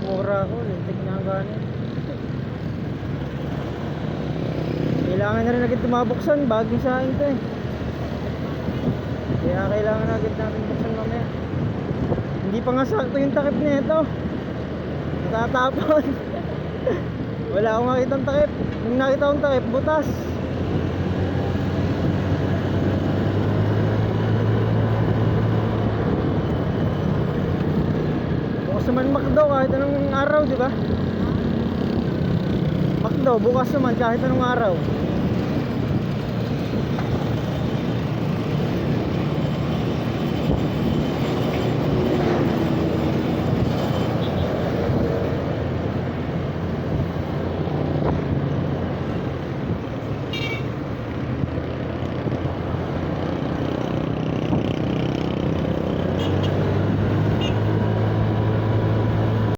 mura ako, lintik na ang ganit. Kailangan na rin agad tumabuksan, bagong saing to eh. Kaya kailangan agad natin buksan mamaya. Hindi pa nga sakto yung takip nito. Natatapon. Wala akong makitang takip. Nung nakita akong takip, butas. Bukas naman McDo kahit anong araw, di ba? McDo, bukas naman kahit anong araw.